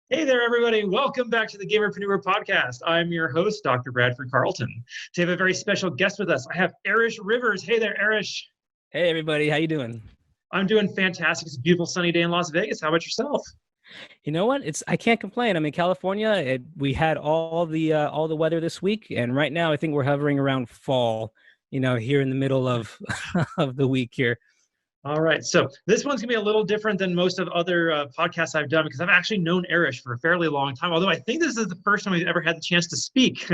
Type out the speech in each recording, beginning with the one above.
Hey there, everybody. Welcome back to the Gamerpreneur Podcast. I'm your host, Dr. Bradford Carlton. Today, I have a very special guest with us. I have Arish Rivers. Hey there, Arish. Hey, everybody. How you doing? I'm doing fantastic. It's a beautiful sunny day in Las Vegas. How about yourself? You know what? I can't complain. I'm in California. We had all the weather this week, and right now I think we're hovering around fall. Here in the middle of of the week here. All right. So this one's going to be a little different than most of other podcasts I've done because I've actually known Arish for a fairly long time, although I think this is the first time we've ever had the chance to speak.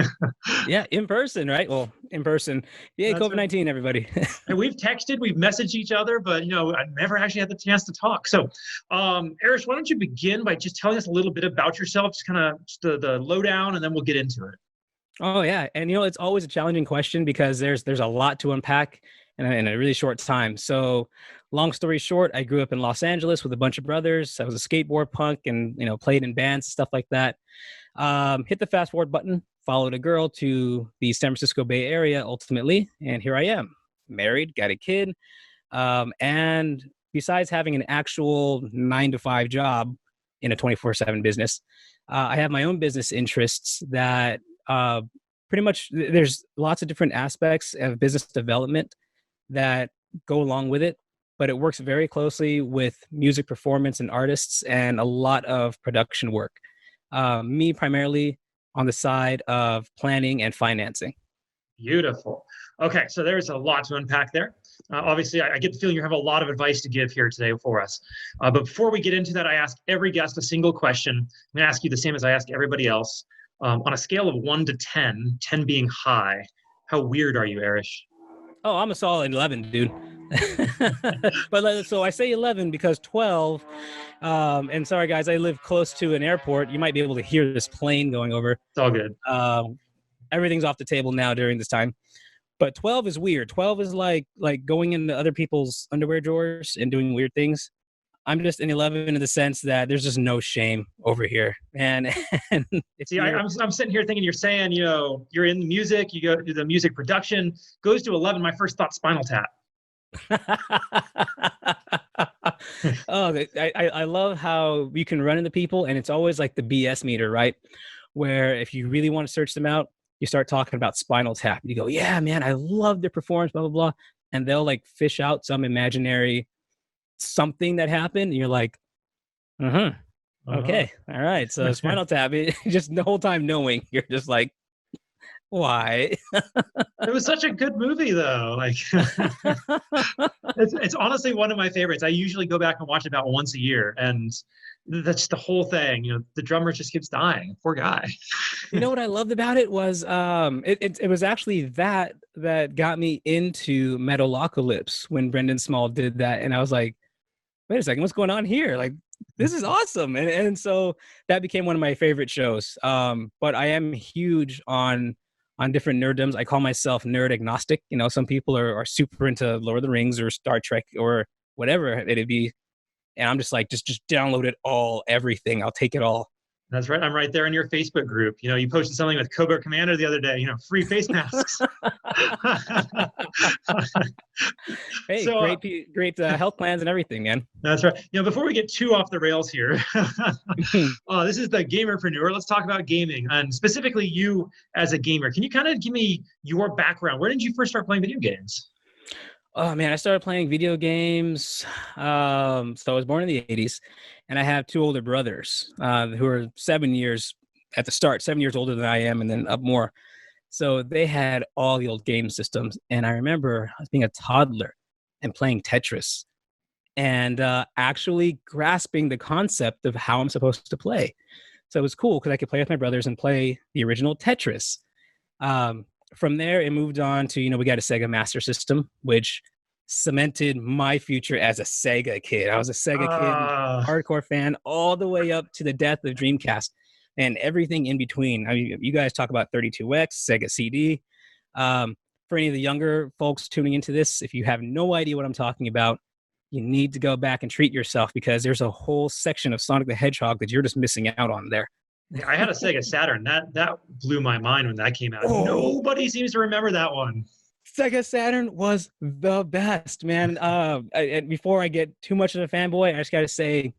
Yeah, in person, right? Well, in person. Yeah, COVID-19, everybody. And we've texted, we've messaged each other, but, I've never actually had the chance to talk. So, Arish, why don't you begin by just telling us a little bit about yourself, just kind of the lowdown, and then we'll get into it. Oh, yeah. And, it's always a challenging question because there's a lot to unpack in a really short time. So long story short, I grew up in Los Angeles with a bunch of brothers. I was a skateboard punk and, played in bands, stuff like that. Hit the fast forward button, followed a girl to the San Francisco Bay Area ultimately. And here I am, married, got a kid. And besides having an actual 9-to-5 job in a 24/7 business, I have my own business interests that pretty much there's lots of different aspects of business development that go along with it, but it works very closely with music performance and artists and a lot of production work. Me primarily on the side of planning and financing. Beautiful. Okay, so there's a lot to unpack there. Obviously, I get the feeling you have a lot of advice to give here today for us. But before we get into that, I ask every guest a single question. I'm going to ask you the same as I ask everybody else. On a scale of 1 to 10, 10 being high, how weird are you, Arish? Oh, I'm a solid 11, dude. But so I say 11 because 12, and sorry guys, I live close to an airport. You might be able to hear this plane going over. It's all good. Everything's off the table now during this time. But 12 is weird. 12 is like going into other people's underwear drawers and doing weird things. I'm just an 11 in the sense that there's just no shame over here. And see, I'm sitting here thinking you're saying, you're in music, you go to the music production, goes to 11. My first thought, Spinal Tap. Oh, I love how you can run into people and it's always like the BS meter, right? Where if you really want to search them out, you start talking about Spinal Tap. You go, yeah, man, I love their performance, blah, blah, blah. And they'll like fish out some imaginary something that happened. And you're like, okay, all right. So Spinal Tap, just the whole time knowing, you're just like, why? It was such a good movie, though. Like, it's honestly one of my favorites. I usually go back and watch it about once a year, and that's the whole thing. The drummer just keeps dying. Poor guy. You know what I loved about it was it was actually that got me into Metalocalypse when Brendan Small did that, and I was like, wait a second, what's going on here? Like, this is awesome. And so that became one of my favorite shows. But I am huge on different nerdoms. I call myself nerd agnostic. Some people are super into Lord of the Rings or Star Trek or whatever it'd be. And I'm just like, just download it all, everything. I'll take it all. That's right. I'm right there in your Facebook group. You posted something with Cobra Commander the other day, free face masks. Hey, so, great health plans and everything, man. That's right. Before we get too off the rails here, this is the Gamerpreneur. Let's talk about gaming and specifically you as a gamer. Can you kind of give me your background? Where did you first start playing video games? Oh man, I started playing video games. So I was born in the 80s, and I have two older brothers who are 7 years at the start, 7 years older than I am, and then up more. So they had all the old game systems. And I remember I was being a toddler and playing Tetris and actually grasping the concept of how I'm supposed to play. So it was cool because I could play with my brothers and play the original Tetris. From there, it moved on to, we got a Sega Master System, which cemented my future as a Sega kid. I was a Sega kid, hardcore fan, all the way up to the death of Dreamcast and everything in between. I mean, you guys talk about 32X, Sega CD. For any of the younger folks tuning into this, if you have no idea what I'm talking about, you need to go back and treat yourself because there's a whole section of Sonic the Hedgehog that you're just missing out on there. I had a Sega Saturn. That blew my mind when that came out. Oh. Nobody seems to remember that one. Sega Saturn was the best, man. And before I get too much of a fanboy, I just got to say,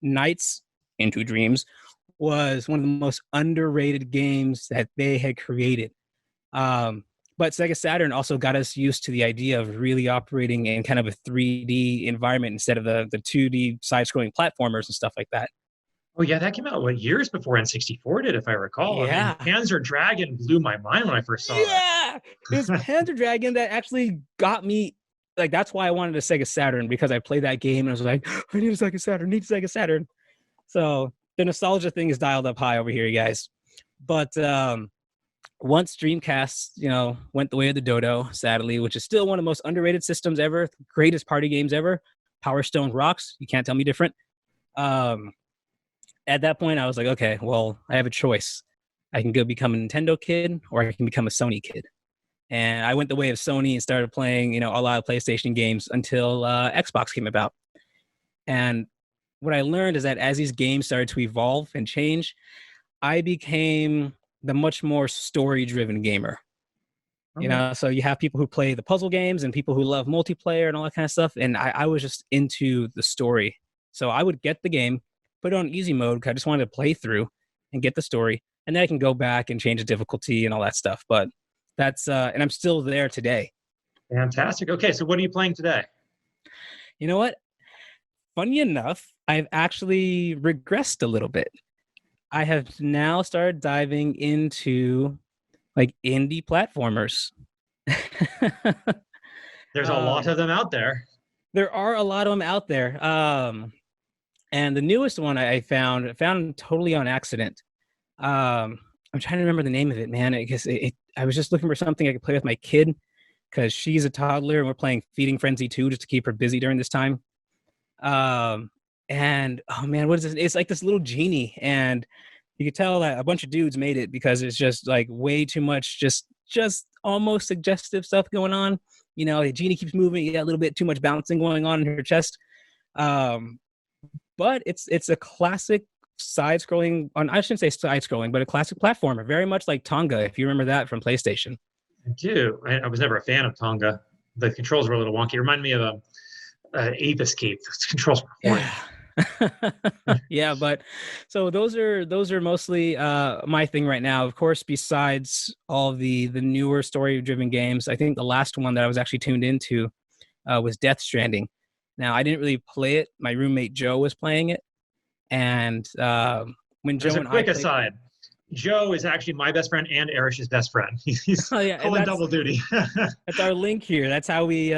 Knights Into Dreams was one of the most underrated games that they had created. But Sega Saturn also got us used to the idea of really operating in kind of a 3D environment instead of the 2D side-scrolling platformers and stuff like that. Oh yeah, that came out years before N64 did, if I recall. Yeah. I mean, Panzer Dragoon blew my mind when I first saw it. Yeah, it was Panzer Dragoon that actually got me. Like, that's why I wanted a Sega Saturn, because I played that game and I was like, I need a Sega Saturn, need a Sega Saturn. So the nostalgia thing is dialed up high over here, you guys. But once Dreamcast, went the way of the dodo, sadly, which is still one of the most underrated systems ever, greatest party games ever. Power Stone rocks. You can't tell me different. At that point, I was like, okay, well, I have a choice. I can go become a Nintendo kid, or I can become a Sony kid. And I went the way of Sony and started playing, a lot of PlayStation games until Xbox came about. And what I learned is that as these games started to evolve and change, I became the much more story-driven gamer. So you have people who play the puzzle games and people who love multiplayer and all that kind of stuff. And I was just into the story. So I would get the game, put it on easy mode because I just wanted to play through and get the story. And then I can go back and change the difficulty and all that stuff. But that's, and I'm still there today. Fantastic. Okay, so what are you playing today? You know what? Funny enough, I've actually regressed a little bit. I have now started diving into like indie platformers. There's a lot of them out there. There are a lot of them out there. And the newest one I found totally on accident. I'm trying to remember the name of it, man. I was just looking for something I could play with my kid because she's a toddler and we're playing Feeding Frenzy 2 just to keep her busy during this time. And oh man, what is this? It's like this little genie, and you could tell that a bunch of dudes made it because it's just like way too much, just almost suggestive stuff going on. The genie keeps moving, you got a little bit too much bouncing going on in her chest. But it's a classic side-scrolling, I shouldn't say side-scrolling, but a classic platformer, very much like Tonga, if you remember that from PlayStation. I do. I was never a fan of Tonga. The controls were a little wonky. It reminded me of Ape Escape. The controls were horrible. Yeah, but so those are mostly my thing right now. Of course, besides all the newer story-driven games, I think the last one that I was actually tuned into was Death Stranding. Now, I didn't really play it. My roommate Joe was playing it, and when Joe and I played, aside, Joe is actually my best friend and Arish's best friend. He's pulling double duty. That's our link here. That's how we.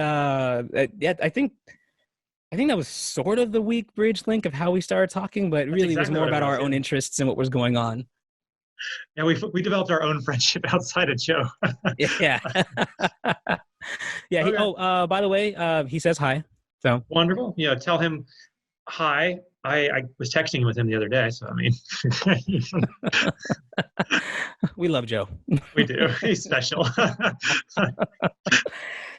I think that was sort of the weak bridge link of how we started talking, but really was more about our own interests and what was going on. Yeah, we developed our own friendship outside of Joe. Yeah. Yeah. Okay. By the way, he says hi. So wonderful. Yeah, tell him hi. I was texting with him the other day, so I mean, we love Joe. We do. He's special.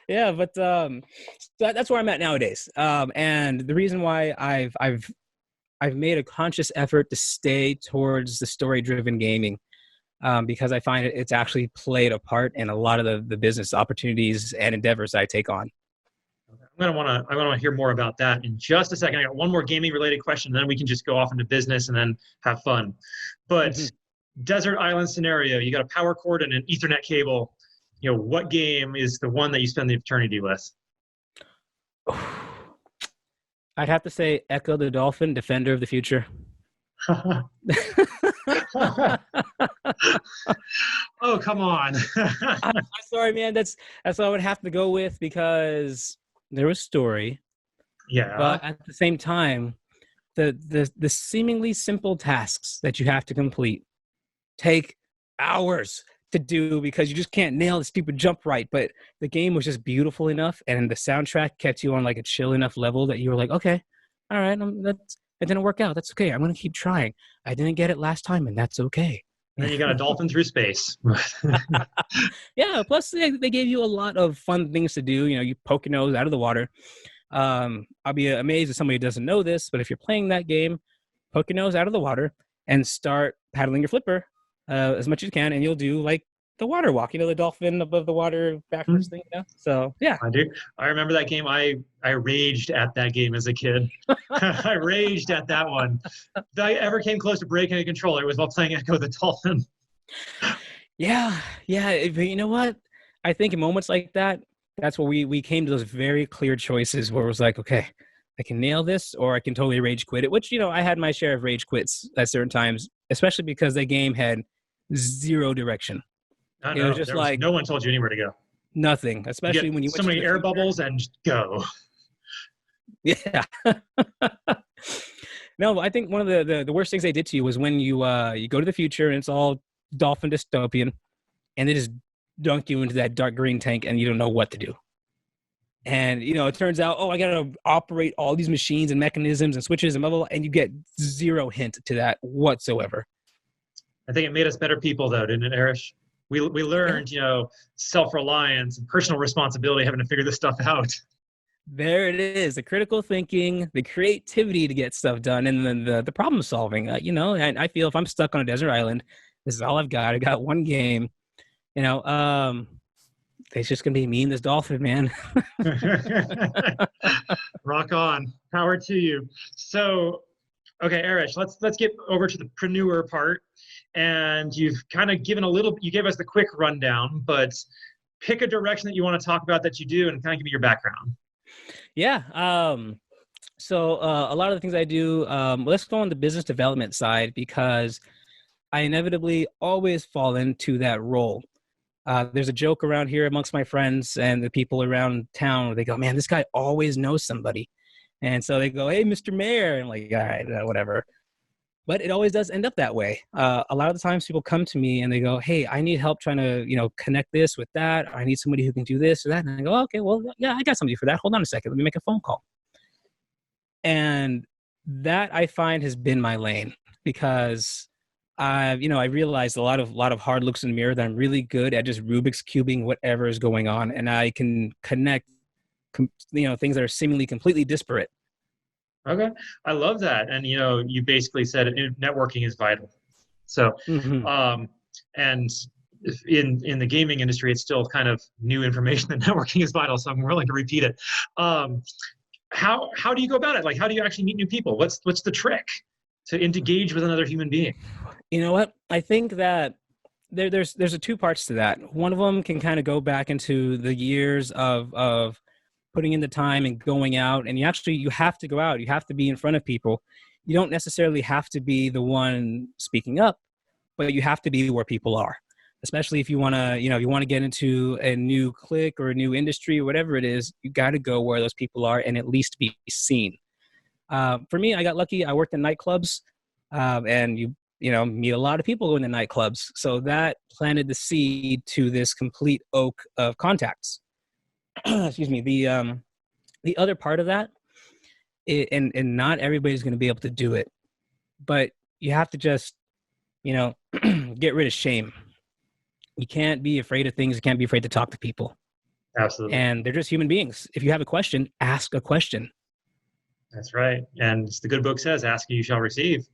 Yeah, but that's where I'm at nowadays. And the reason why I've made a conscious effort to stay towards the story-driven gaming, because I find it's actually played a part in a lot of the business opportunities and endeavors I take on. I want to hear more about that in just a second. I got one more gaming related question, then we can just go off into business and then have fun. But desert island scenario, you got a power cord and an Ethernet cable. What game is the one that you spend the eternity with? I'd have to say Echo the Dolphin, Defender of the Future. Oh, come on. I'm sorry, man. That's what I would have to go with because there was story. Yeah. But at the same time, the seemingly simple tasks that you have to complete take hours to do because you just can't nail the stupid jump right. But the game was just beautiful enough, and the soundtrack kept you on like a chill enough level that you were like, okay, all right, it didn't work out. That's okay. I'm going to keep trying. I didn't get it last time, and that's okay. And then you got a dolphin through space. Yeah. Plus, they gave you a lot of fun things to do. You poke your nose out of the water. I'll be amazed if somebody doesn't know this, but if you're playing that game, poke your nose out of the water and start paddling your flipper as much as you can, and you'll do like the water walk, the dolphin above the water backwards thing, So yeah. I do. I remember that game. I raged at that game as a kid. I raged at that one. If I ever came close to breaking a controller, it was while playing Echo the Dolphin. Yeah. But you know what? I think in moments like that, that's where we came to those very clear choices where it was like, okay, I can nail this or I can totally rage quit it, which, I had my share of rage quits at certain times, especially because the game had zero direction. It was just like no one told you anywhere to go. Nothing, especially when you so many air bubbles and just go. Yeah. No, I think one of the worst things they did to you was when you go to the future and it's all dolphin dystopian and they just dunk you into that dark green tank and you don't know what to do. And, it turns out, I got to operate all these machines and mechanisms and switches and blah, blah, blah, and you get zero hint to that whatsoever. I think it made us better people, though, didn't it, Arish? We learned, self-reliance and personal responsibility, having to figure this stuff out. There it is, the critical thinking, the creativity to get stuff done, and then the problem solving. And I feel if I'm stuck on a desert island, this is all I've got. I got one game, it's just going to be me and this dolphin, man. Rock on. Power to you. So, okay, Arish, let's get over to the preneur part. And you've kind of you gave us the quick rundown, but pick a direction that you want to talk about that you do and kind of give me your background. Yeah. So a lot of the things I do, let's go on the business development side because I inevitably always fall into that role. There's a joke around here amongst my friends and the people around town where they go, man, this guy always knows somebody. And so they go, hey, Mr. Mayor. And I'm like, all right, whatever. But it always does end up that way. A lot of the times people come to me and they go, hey, I need help trying to, connect this with that. I need somebody who can do this or that. And I go, okay, well, yeah, I got somebody for that. Hold on a second. Let me make a phone call. And that I find has been my lane because I realized a lot of hard looks in the mirror that I'm really good at just Rubik's cubing whatever is going on. And I can connect, things that are seemingly completely disparate. Okay. I love that. And, you basically said networking is vital. So, and in the gaming industry, it's still kind of new information that networking is vital. So I'm willing to repeat it. How do you go about it? Like, how do you actually meet new people? What's the trick to engage with another human being? You know what? I think that there's a two parts to that. One of them can kind of go back into the years of putting in the time and going out, and you have to go out. You have to be in front of people. You don't necessarily have to be the one speaking up, but you have to be where people are. Especially if you want to, get into a new clique or a new industry or whatever it is, you got to go where those people are and at least be seen. For me, I got lucky. I worked in nightclubs, and you meet a lot of people in the nightclubs. So that planted the seed to this complete oak of contacts. Excuse me. The other part of that, and not everybody's going to be able to do it, but you have to just, get rid of shame. You can't be afraid of things. You can't be afraid to talk to people. Absolutely. And they're just human beings. If you have a question, ask a question. That's right. And the good book says, ask and you shall receive.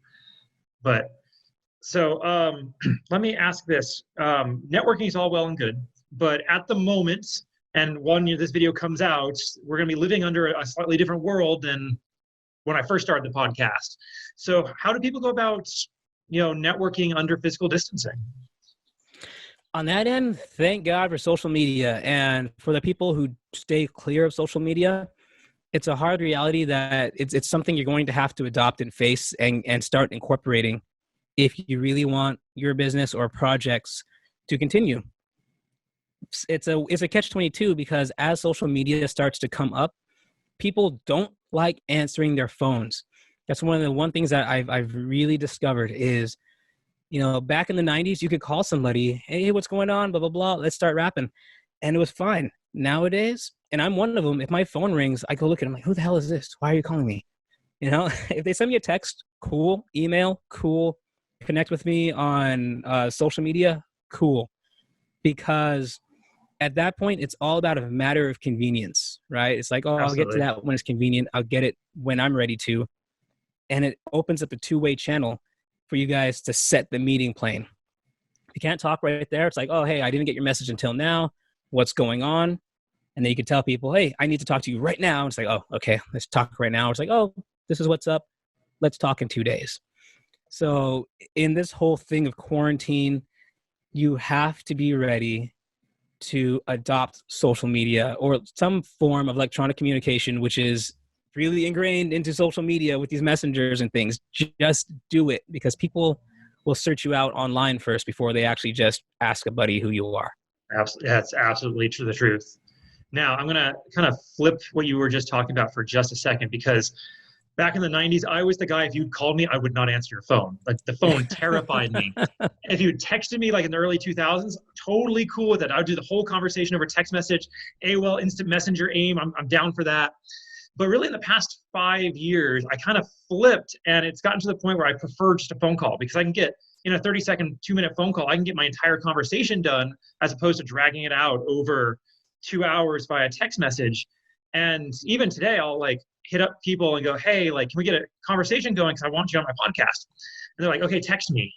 But so let me ask this. Networking is all well and good, but at the moment, and when this video comes out, we're going to be living under a slightly different world than when I first started the podcast. So how do people go about, networking under physical distancing? On that end, thank God for social media. And for the people who stay clear of social media, it's a hard reality that it's something you're going to have to adopt and face and start incorporating if you really want your business or projects to continue. It's a catch-22 because as social media starts to come up, people don't like answering their phones. That's one of the things that I've really discovered is, back in the 90s, you could call somebody, hey, what's going on? Blah, blah, blah. Let's start rapping. And it was fine. Nowadays, and I'm one of them, if my phone rings, I go look at it. I'm like, who the hell is this? Why are you calling me? If they send me a text, cool. Email, cool. Connect with me on social media, cool. Because at that point, it's all about a matter of convenience, right? It's like, Absolutely. I'll get to that when it's convenient. I'll get it when I'm ready to. And it opens up a two-way channel for you guys to set the meeting plane. you can't talk right there, it's like, oh, hey, I didn't get your message until now. What's going on? And then you can tell people, hey, I need to talk to you right now. And it's like, oh, okay, let's talk right now. It's like, oh, this is what's up. Let's talk in 2 days. So in this whole thing of quarantine, you have to be ready to adopt social media or some form of electronic communication, which is really ingrained into social media with these messengers and things. Just do it, because people will search you out online first before they actually just ask a buddy who you are. That's absolutely the truth. Now, I'm going to kind of flip what you were just talking about for just a second, because back in the 90s, I was the guy, if you'd called me, I would not answer your phone. Like, the phone terrified me. If you texted me like in the early 2000s, totally cool with it. I would do the whole conversation over text message, AOL, Instant Messenger, AIM. I'm down for that. But really in the past 5 years, I kind of flipped, and it's gotten to the point where I prefer just a phone call, because I can get, in a 30-second, 2-minute phone call, I can get my entire conversation done, as opposed to dragging it out over 2 hours via text message. And even today, I'll like hit up people and go, hey, like, can we get a conversation going? Because I want you on my podcast. And they're like, okay, text me.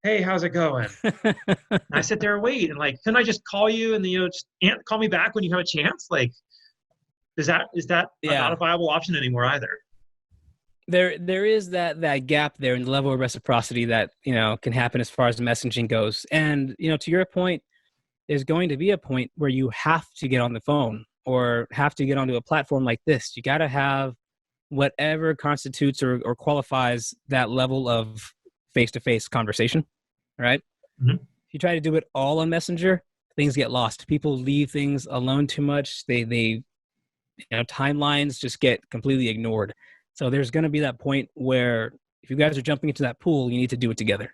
Hey, how's it going? And I sit there and wait, and like, couldn't I just call you and just call me back when you have a chance? Like, is that not a viable option anymore either? There is that gap there in the level of reciprocity that, can happen as far as messaging goes. And, to your point, there's going to be a point where you have to get on the phone or have to get onto a platform like this. You got to have whatever constitutes or qualifies that level of face-to-face conversation, right? Mm-hmm. If you try to do it all on Messenger, things get lost. People leave things alone too much. They timelines just get completely ignored. So there's going to be that point where if you guys are jumping into that pool, you need to do it together.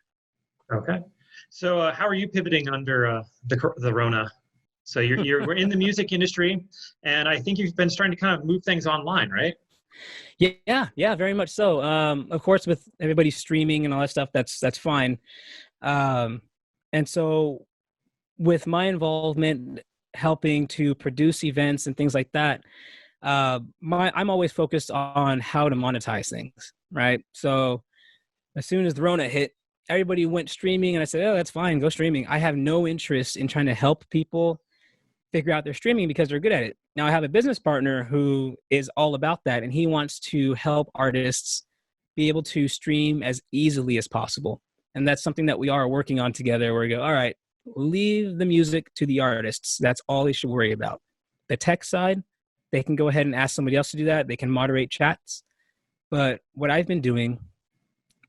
Okay. So how are you pivoting under the Rona? So we're in the music industry, and I think you've been starting to kind of move things online, right? Yeah, very much so. Of course, with everybody streaming and all that stuff, that's fine. And so with my involvement helping to produce events and things like that, I'm always focused on how to monetize things, right? So as soon as the Rona hit, everybody went streaming, and I said, oh, that's fine, go streaming. I have no interest in trying to help people figure out their streaming because they're good at it. Now I have a business partner who is all about that, and he wants to help artists be able to stream as easily as possible. And that's something that we are working on together, where we go, all right, leave the music to the artists. That's all they should worry about. The tech side, they can go ahead and ask somebody else to do that. They can moderate chats. But what I've been doing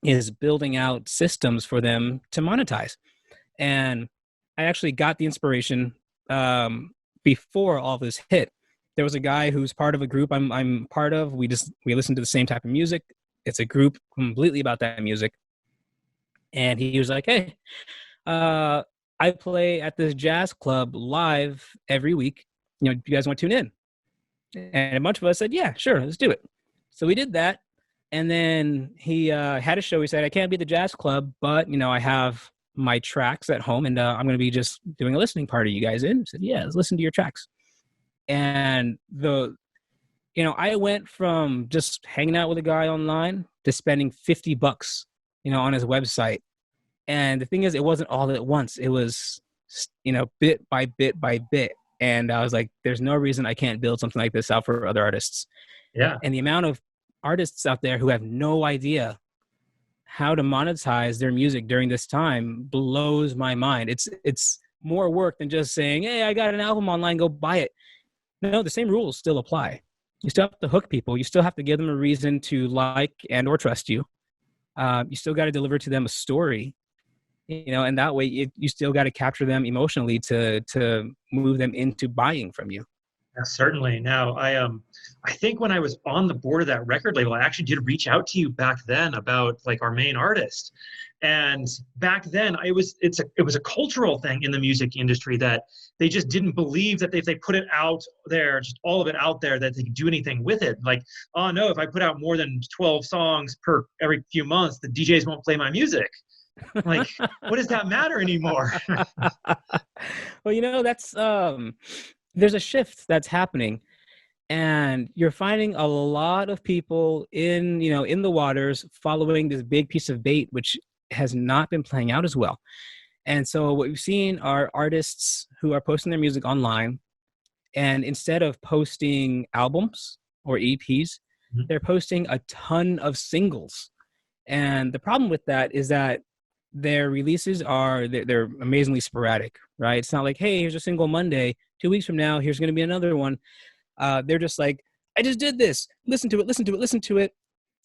is building out systems for them to monetize. And I actually got the inspiration before all this hit. There was a guy who's part of a group I'm part of. We listen to the same type of music. It's a group completely about that music. And he was like, hey, I play at this jazz club live every week. You guys want to tune in? And a bunch of us said, yeah, sure, let's do it. So we did that. And then he had a show. He said, I can't be at the jazz club, but, I have my tracks at home, and I'm going to be just doing a listening party. You guys in? I said, yeah, let's listen to your tracks. And I went from just hanging out with a guy online to spending $50, on his website. And the thing is, it wasn't all at once. It was, bit by bit by bit. And I was like, there's no reason I can't build something like this out for other artists. Yeah. And the amount of artists out there who have no idea how to monetize their music during this time blows my mind. It's more work than just saying, hey, I got an album online, go buy it. No, the same rules still apply. You still have to hook people. You still have to give them a reason to like and or trust you. You still got to deliver to them a story, and that way you still got to capture them emotionally to move them into buying from you. Yeah, certainly. Now, I think when I was on the board of that record label, I actually did reach out to you back then about like our main artist. And back then, it was a cultural thing in the music industry that they just didn't believe that if they put it out there, just all of it out there, that they could do anything with it. Like, oh no, if I put out more than 12 songs per every few months, the DJs won't play my music. Like, what does that matter anymore? Well, that's there's a shift that's happening, and you're finding a lot of people in the waters following this big piece of bait, which has not been playing out as well. And so what we've seen are artists who are posting their music online, and instead of posting albums or EPs, they're posting a ton of singles. And the problem with that is that their releases are, they're amazingly sporadic, right? It's not like, hey, here's a single Monday. 2 weeks from now, here's going to be another one. They're just like, I just did this. Listen to it, listen to it, listen to it.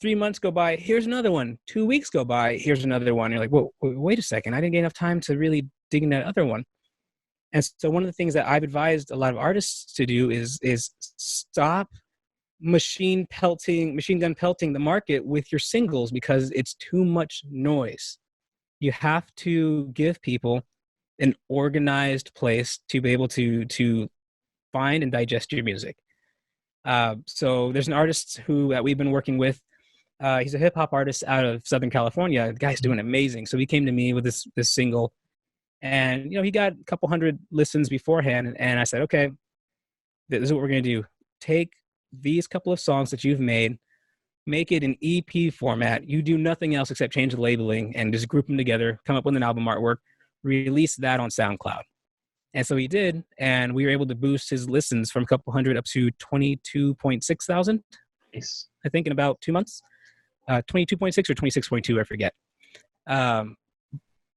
3 months go by, here's another one. 2 weeks go by, here's another one. You're like, whoa, wait a second. I didn't get enough time to really dig in that other one. And so one of the things that I've advised a lot of artists to do is stop machine gun pelting the market with your singles, because it's too much noise. You have to give people an organized place to be able to find and digest your music. So there's an artist that we've been working with. He's a hip hop artist out of Southern California. The guy's doing amazing. So he came to me with this single, and he got a couple hundred listens beforehand. And I said, okay, this is what we're gonna do. Take these couple of songs that you've made, make it an EP format. You do nothing else except change the labeling and just group them together, come up with an album artwork, release that on SoundCloud. And so he did, and we were able to boost his listens from a couple hundred up to 22.6 thousand. Nice. I think in about 2 months. 22.6 or 26.2, I forget.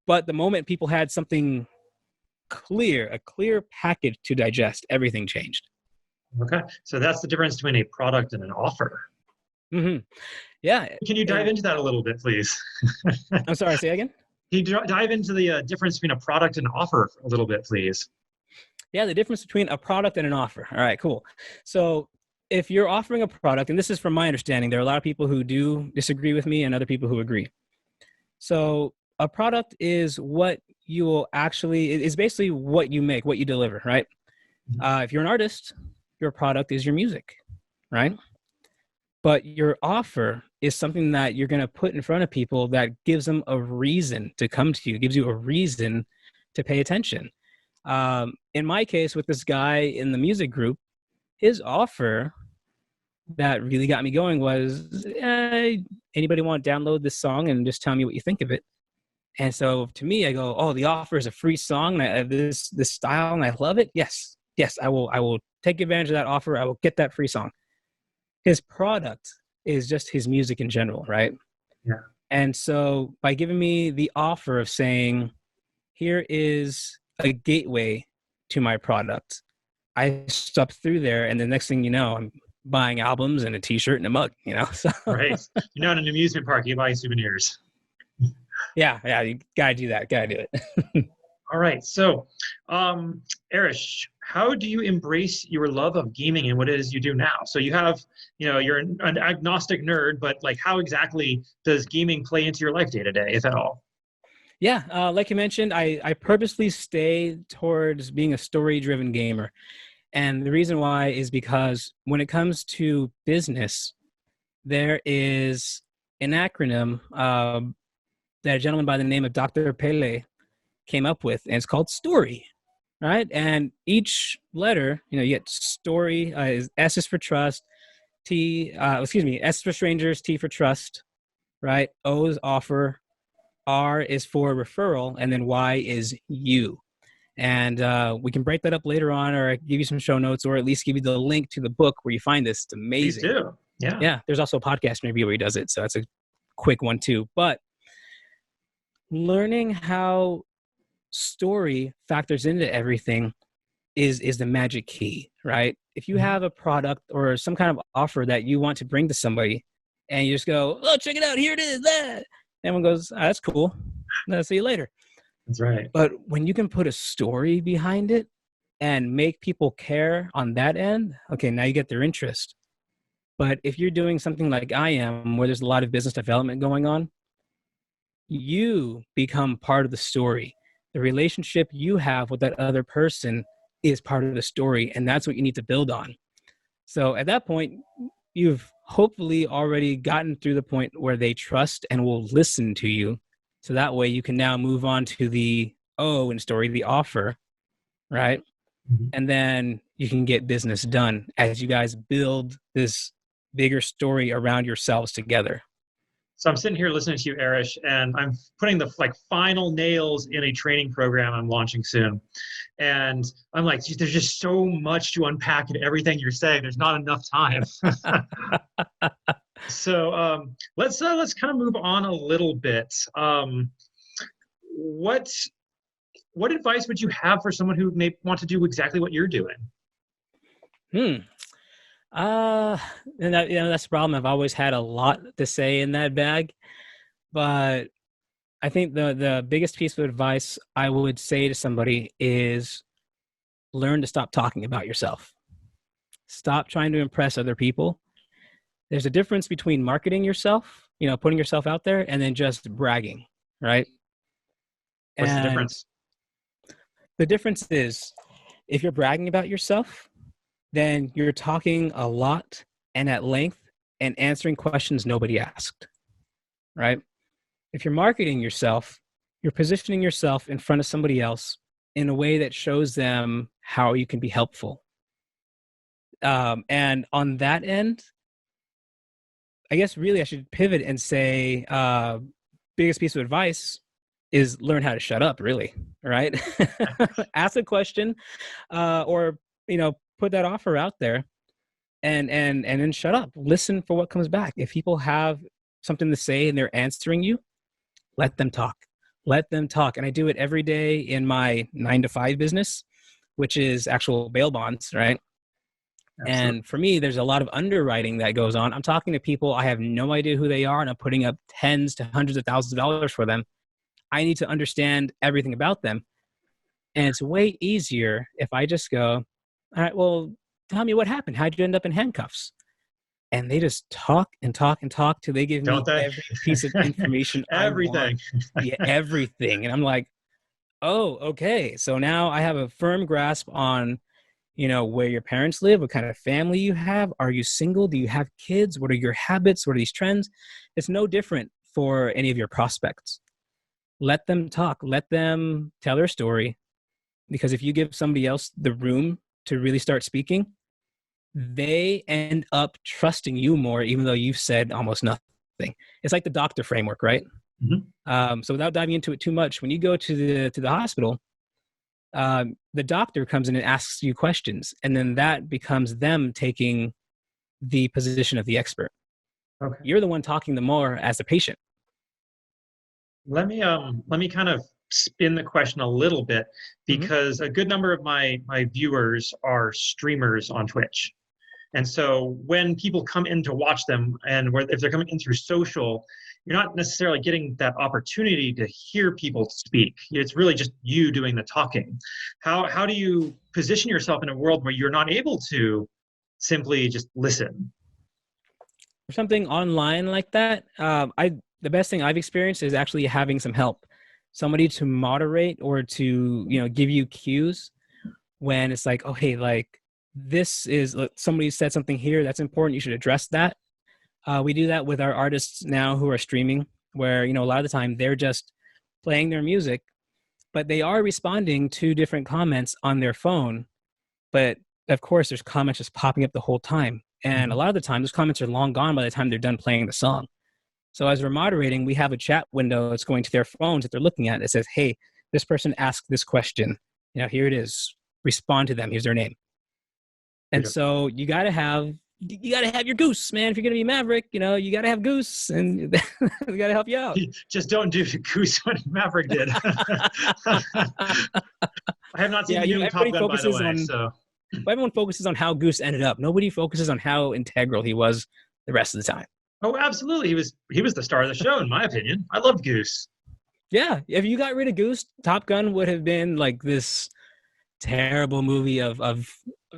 But the moment people had something clear, a clear package to digest, everything changed. Okay. So that's the difference between a product and an offer. Mm-hmm. Yeah. Can you dive into that a little bit, please? I'm sorry, say again? Can you dive into the difference between a product and an offer a little bit, please? Yeah, the difference between a product and an offer. All right, cool. So if you're offering a product, and this is from my understanding, there are a lot of people who do disagree with me and other people who agree. So a product is what you will actually, is basically what you make, what you deliver, right? If you're an artist, your product is your music, right? But your offer is something that you're going to put in front of people that gives them a reason to come to you, gives you a reason to pay attention. In my case, with this guy in the music group, his offer that really got me going was, anybody want to download this song and just tell me what you think of it? And so to me, I go, oh, the offer is a free song. And I have this style and I love it. Yes, I will take advantage of that offer. I will get that free song. His product is just his music in general, right? Yeah. And so by giving me the offer of saying, here is a gateway to my product, I step through there, and the next thing you know, I'm buying albums and a T-shirt and a mug. So. Right. You're not in an amusement park. You buy souvenirs. Yeah, you gotta do that. Gotta do it. All right. So, Arish, how do you embrace your love of gaming and what it is you do now? So you have, you're an agnostic nerd, but like, how exactly does gaming play into your life day to day, if at all? Yeah, like you mentioned, I purposely stay towards being a story-driven gamer. And the reason why is because when it comes to business, there is an acronym that a gentleman by the name of Dr. Pele came up with, and it's called STORY, right? And each letter, you get story, S is for trust, S for strangers, T for trust, right? O is offer, R is for referral, and then Y is you. And we can break that up later on, or give you some show notes, or at least give you the link to the book where you find this. It's amazing. Please do. Yeah. Yeah. There's also a podcast interview where he does it. So that's a quick one too. But learning how story factors into everything is the magic key, right? If you have a product or some kind of offer that you want to bring to somebody, and you just go, oh, check it out, here it is, that. Everyone goes, that's cool. I'll see you later. That's right. But when you can put a story behind it and make people care on that end, okay, now you get their interest. But if you're doing something like I am, where there's a lot of business development going on, you become part of the story. The relationship you have with that other person is part of the story, and that's what you need to build on. So at that point, you've hopefully already gotten through the point where they trust and will listen to you. So that way you can now move on to the O in story, the offer, right? Mm-hmm. And then you can get business done as you guys build this bigger story around yourselves together. So I'm sitting here listening to you, Arish, and I'm putting the final nails in a training program I'm launching soon. And I'm like, geez, there's just so much to unpack in everything you're saying. There's not enough time. So let's kind of move on a little bit. What advice would you have for someone who may want to do exactly what you're doing? And that, that's the problem. I've always had a lot to say in that bag, but I think the biggest piece of advice I would say to somebody is learn to stop talking about yourself. Stop trying to impress other people. There's a difference between marketing yourself, putting yourself out there, and then just bragging, right? What's the difference? The difference is if you're bragging about yourself, then you're talking a lot and at length and answering questions nobody asked, right? If you're marketing yourself, you're positioning yourself in front of somebody else in a way that shows them how you can be helpful. And on that end, I guess really I should pivot and say, biggest piece of advice is learn how to shut up, really, right? Ask a question, or, put that offer out there and then shut up. Listen for what comes back. If people have something to say and they're answering you, let them talk. Let them talk. And I do it every day in my 9-to-5 business, which is actual bail bonds, right? Absolutely. And for me, there's a lot of underwriting that goes on. I'm talking to people, I have no idea who they are, and I'm putting up tens to hundreds of thousands of dollars for them. I need to understand everything about them. And it's way easier if I just go, all right, well, tell me what happened. How'd you end up in handcuffs? And they just talk and talk and talk till they give me every piece of information. Everything. Yeah, everything. And I'm like, oh, okay. So now I have a firm grasp on, where your parents live, what kind of family you have. Are you single? Do you have kids? What are your habits? What are these trends? It's no different for any of your prospects. Let them talk. Let them tell their story. Because if you give somebody else the room to really start speaking, they end up trusting you more, even though you've said almost nothing. It's like the doctor framework, right? Mm-hmm. So without diving into it too much, when you go to the hospital, the doctor comes in and asks you questions, and then that becomes them taking the position of the expert. Okay. You're the one talking the more as a patient. Let me kind of spin the question a little bit, because a good number of my viewers are streamers on Twitch. And so when people come in to watch them, and if they're coming in through social, you're not necessarily getting that opportunity to hear people speak. It's really just you doing the talking. How do you position yourself in a world where you're not able to simply just listen? For something online like that, the best thing I've experienced is actually having some help. Somebody to moderate or to, give you cues when it's like, oh, hey, this is, somebody said something here that's important. You should address that. We do that with our artists now who are streaming, where, a lot of the time they're just playing their music, but they are responding to different comments on their phone. But of course, there's comments just popping up the whole time. And a lot of the time, those comments are long gone by the time they're done playing the song. So as we're moderating, we have a chat window that's going to their phones that they're looking at. It says, hey, this person asked this question. Here it is. Respond to them. Here's their name. And so you got to have your goose, man. If you're going to be Maverick, you got to have goose, and we got to help you out. Just don't do goose what Maverick did. I have not seen the new Top Gun, by the way. Everyone focuses on how Goose ended up. Nobody focuses on how integral he was the rest of the time. Oh, absolutely. He was the star of the show, in my opinion. I loved Goose. Yeah. If you got rid of Goose, Top Gun would have been like this terrible movie of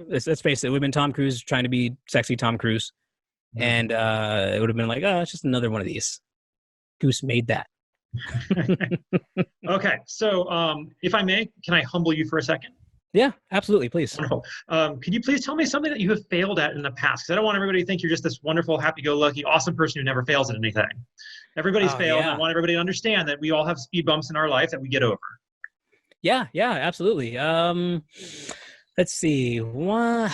let's face it, it would have been Tom Cruise trying to be sexy Tom Cruise. And it would have been like, oh, it's just another one of these. Goose made that. Okay. So if I may, can I humble you for a second? Yeah, absolutely. Please. Wonderful. Could you please tell me something that you have failed at in the past? Because I don't want everybody to think you're just this wonderful, happy-go-lucky, awesome person who never fails at anything. Everybody's failed. Yeah. I want everybody to understand that we all have speed bumps in our life that we get over. Yeah, absolutely. Let's see. One,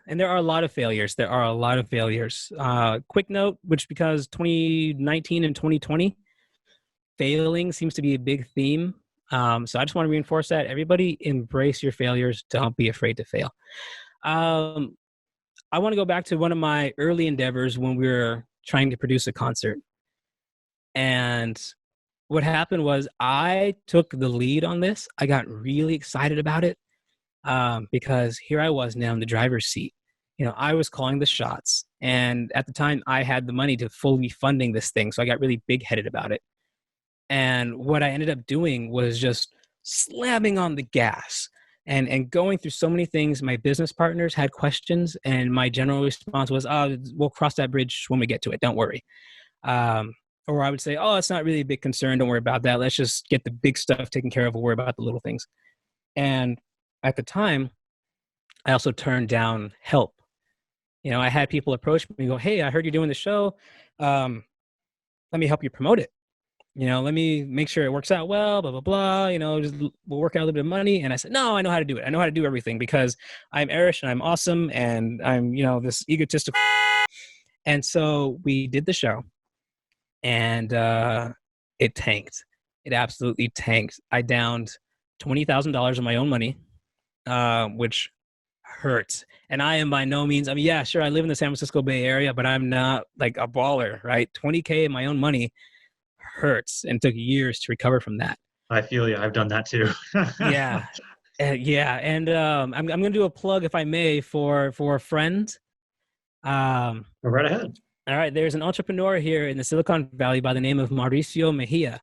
and there are a lot of failures. There are a lot of failures. Quick note, which because 2019 and 2020, failing seems to be a big theme. So I just want to reinforce that. Everybody embrace your failures. Don't be afraid to fail. I want to go back to one of my early endeavors when we were trying to produce a concert. And what happened was I took the lead on this. I got really excited about it because here I was now in the driver's seat. I was calling the shots. And at the time, I had the money to fully funding this thing. So I got really big-headed about it. And what I ended up doing was just slamming on the gas and going through so many things. My business partners had questions, and my general response was, "Oh, we'll cross that bridge when we get to it. Don't worry." Or I would say, "Oh, it's not really a big concern. Don't worry about that. Let's just get the big stuff taken care of. We'll worry about the little things." And at the time, I also turned down help. I had people approach me and go, "Hey, I heard you're doing the show. Let me help you promote it. Let me make sure it works out well, blah, blah, blah. We'll work out a little bit of money." And I said, "No, I know how to do it. I know how to do everything because I'm Arish and I'm awesome. And I'm, this egotistical." And so we did the show, and it tanked. It absolutely tanked. I downed $20,000 of my own money, which hurt. And I am by no means, yeah, sure, I live in the San Francisco Bay Area, but I'm not like a baller, right? $20K in my own money hurts, and took years to recover from that. I feel you. I've done that too. Yeah. Yeah. And I'm going to do a plug, if I may, for a friend. Go right ahead. All right. There's an entrepreneur here in the Silicon Valley by the name of Mauricio Mejia.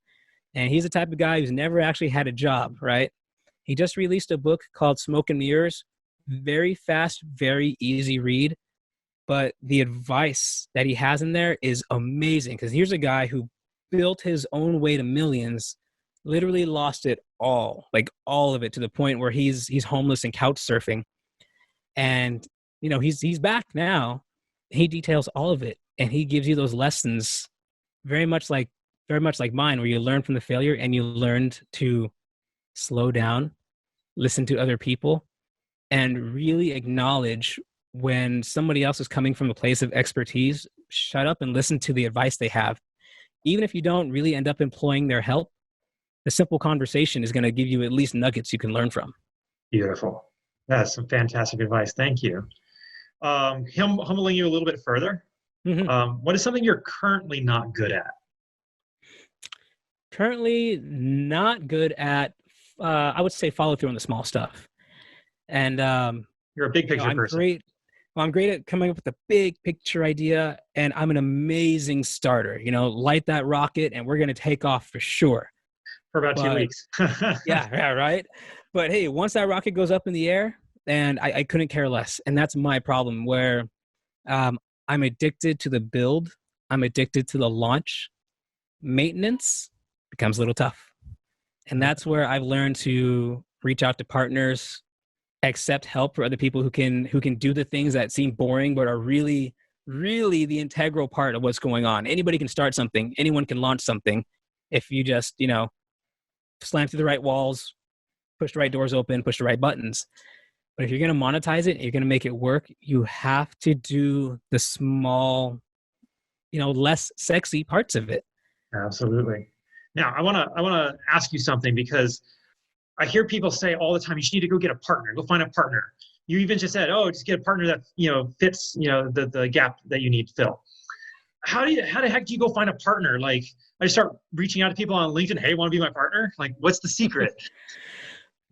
And he's the type of guy who's never actually had a job, right? He just released a book called Smoke and Mirrors. Very fast, very easy read. But the advice that he has in there is amazing, because here's a guy who built his own way to millions, literally lost it all, like all of it, to the point where he's homeless and couch surfing. And, he's back now. He details all of it, and he gives you those lessons very much like mine, where you learn from the failure and you learned to slow down, listen to other people, and really acknowledge when somebody else is coming from a place of expertise. Shut up and listen to the advice they have. Even if you don't really end up employing their help, the simple conversation is going to give you at least nuggets you can learn from. Beautiful. That's some fantastic advice. Thank you. Humbling you a little bit further. Mm-hmm. What is something you're currently not good at? Currently not good at, I would say, follow through on the small stuff. And you're a big picture person. I'm great at coming up with a big picture idea, and I'm an amazing starter. Light that rocket, and we're going to take off for sure. For about 2 weeks. yeah, right. But hey, once that rocket goes up in the air, and I couldn't care less. And that's my problem, where I'm addicted to the build. I'm addicted to the launch. Maintenance becomes a little tough. And that's where I've learned to reach out to partners, accept help for other people who can do the things that seem boring but are really, really the integral part of what's going on. Anybody can start something. Anyone can launch something if you just, slam through the right walls, push the right doors open, push the right buttons. But if you're going to monetize it, you're going to make it work, you have to do the small, less sexy parts of it. Absolutely. Now, I want to ask you something, because I hear people say all the time, you just need to go get a partner, go find a partner. You even just said, oh, just get a partner that, fits, the gap that you need to fill. How the heck do you go find a partner? Like, I start reaching out to people on LinkedIn. Hey, want to be my partner? Like, what's the secret?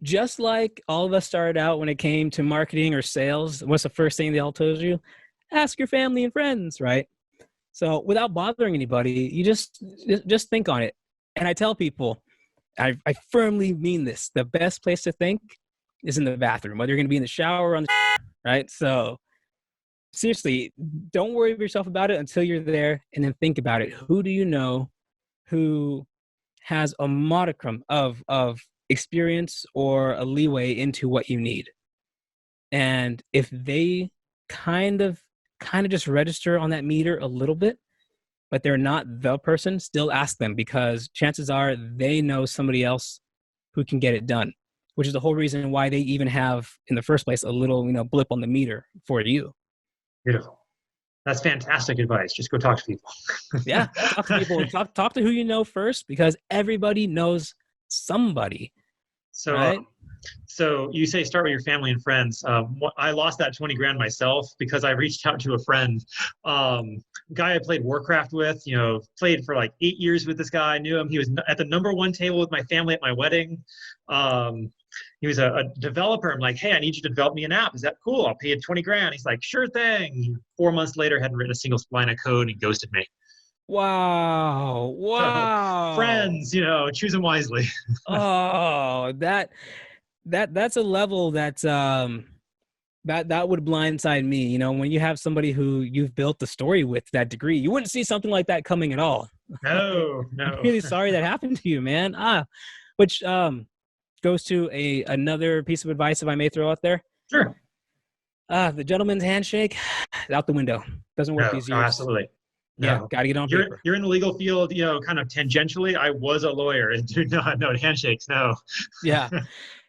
Just like all of us started out when it came to marketing or sales, what's the first thing they all told you? Ask your family and friends, right? So without bothering anybody, you just think on it. And I tell people, I firmly mean this. The best place to think is in the bathroom, whether you're going to be in the shower or on the right? So seriously, don't worry yourself about it until you're there, and then think about it. Who do you know who has a modicum of experience or a leeway into what you need? And if they kind of just register on that meter a little bit, but they're not the person, still ask them, because chances are they know somebody else who can get it done. which is the whole reason why they even have, in the first place, a little, blip on the meter for you. Beautiful. That's fantastic advice. Just go talk to people. Yeah, talk to people. Talk to who you know first, because everybody knows somebody. So, right? So you say start with your family and friends. I lost that 20 grand myself because I reached out to a friend, guy I played Warcraft with, played for like 8 years with this guy. I knew him. He was at the #1 table with my family at my wedding. He was a developer. I'm like, hey, I need you to develop me an app. Is that cool? I'll pay you 20 grand. He's like, sure thing. 4 months later, hadn't written a single line of code and ghosted me. Wow. So, friends, choose them wisely. Oh, that's a level that would blindside me. When you have somebody who you've built the story with that degree, you wouldn't see something like that coming at all. No. I'm really sorry that happened to you, man. Which goes to another piece of advice, if I may throw out there. Sure. The gentleman's handshake, out the window. Doesn't work these years. No, absolutely. No. Yeah, got to get on paper. You're in the legal field, kind of tangentially. I was a lawyer. No handshakes, no. Yeah.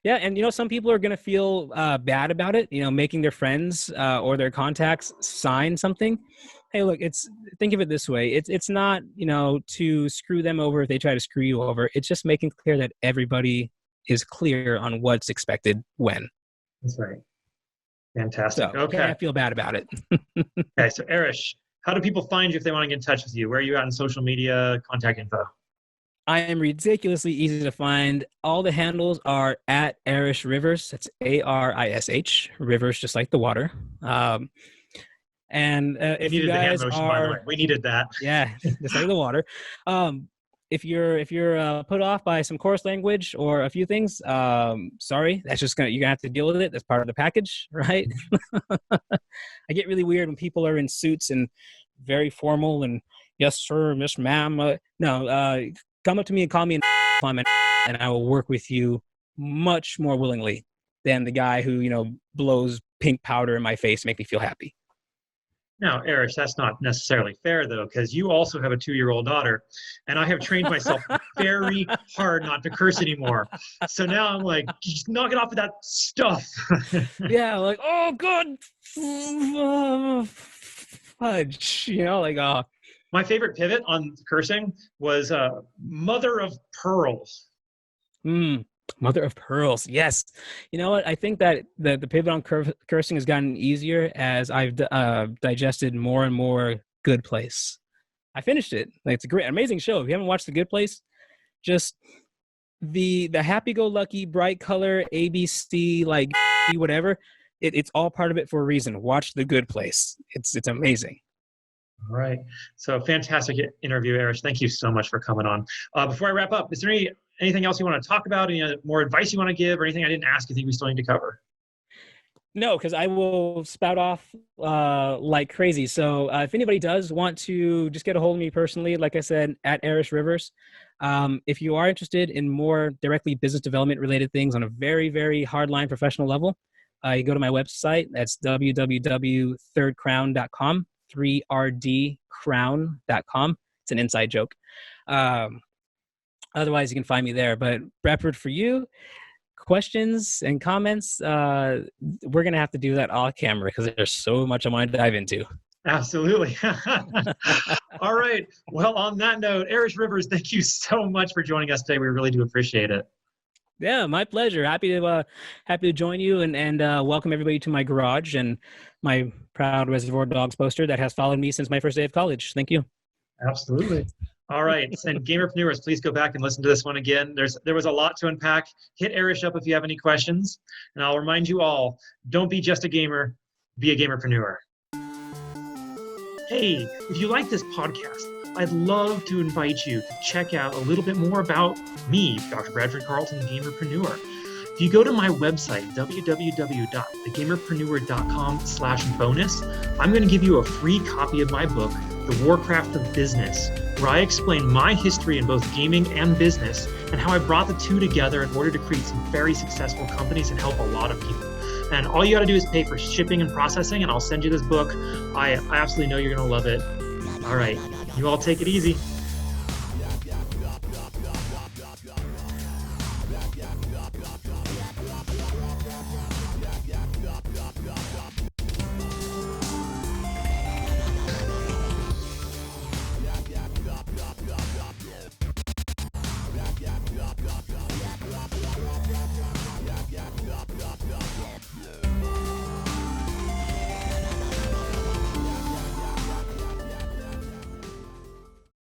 Yeah, and some people are going to feel bad about it, making their friends or their contacts sign something. Hey, look, think of it this way. It's not, to screw them over if they try to screw you over. It's just making clear that everybody is clear on what's expected when. That's right. Fantastic. So, okay. I feel bad about it. Okay, so Arish, how do people find you if they want to get in touch with you? Where are you at on social media, contact info? I am ridiculously easy to find. All the handles are at Arish Rivers. That's ARISH, Rivers, just like the water. And if you guys the hand motion, are, by the way. We needed that. Yeah, just like the water. If you're put off by some coarse language or a few things, sorry, that's just you're gonna have to deal with it. That's part of the package, right? I get really weird when people are in suits and very formal and yes sir, miss ma'am. No, come up to me and call me and I will work with you much more willingly than the guy who blows pink powder in my face to make me feel happy. Now, Arish, that's not necessarily fair, though, because you also have a 2-year-old daughter, and I have trained myself very hard not to curse anymore. So now I'm like, just knock it off with that stuff. Yeah, like, oh, God, fudge, My favorite pivot on cursing was mother of pearl. Mother of pearls. Yes. You know what? I think that the pivot on cursing has gotten easier as I've digested more and more Good Place. I finished it. It's a great, amazing show. If you haven't watched The Good Place, just the happy-go-lucky, bright color, ABC, like whatever, it's all part of it for a reason. Watch The Good Place. It's amazing. All right. So fantastic interview, Arish. Thank you so much for coming on. Before I wrap up, is there anything else you want to talk about? Any more advice you want to give or anything I didn't ask you think we still need to cover? No, because I will spout off like crazy. So if anybody does want to just get a hold of me personally, like I said, at Arish Rivers, if you are interested in more directly business development related things on a very, very hardline professional level, you go to my website. That's www.thirdcrown.com, 3rdcrown.com. It's an inside joke. Otherwise, you can find me there. But Bradford, for you, questions and comments, we're going to have to do that off camera because there's so much I want to dive into. Absolutely. All right. Well, on that note, Arish Rivers, thank you so much for joining us today. We really do appreciate it. Yeah, my pleasure. Happy to join you and welcome everybody to my garage and my proud Reservoir Dogs poster that has followed me since my first day of college. Thank you. Absolutely. All right. And Gamerpreneurs, please go back and listen to this one again. There was a lot to unpack. Hit Arish up if you have any questions. And I'll remind you all, don't be just a gamer, be a gamerpreneur. Hey, if you like this podcast, I'd love to invite you to check out a little bit more about me, Dr. Bradford Carlton, Gamerpreneur. If you go to my website, www.thegamerpreneur.com/bonus, I'm going to give you a free copy of my book, The Warcraft of Business, where I explain my history in both gaming and business and how I brought the two together in order to create some very successful companies and help a lot of people. And all you got to do is pay for shipping and processing, and I'll send you this book. I absolutely know you're going to love it. All right, you all take it easy.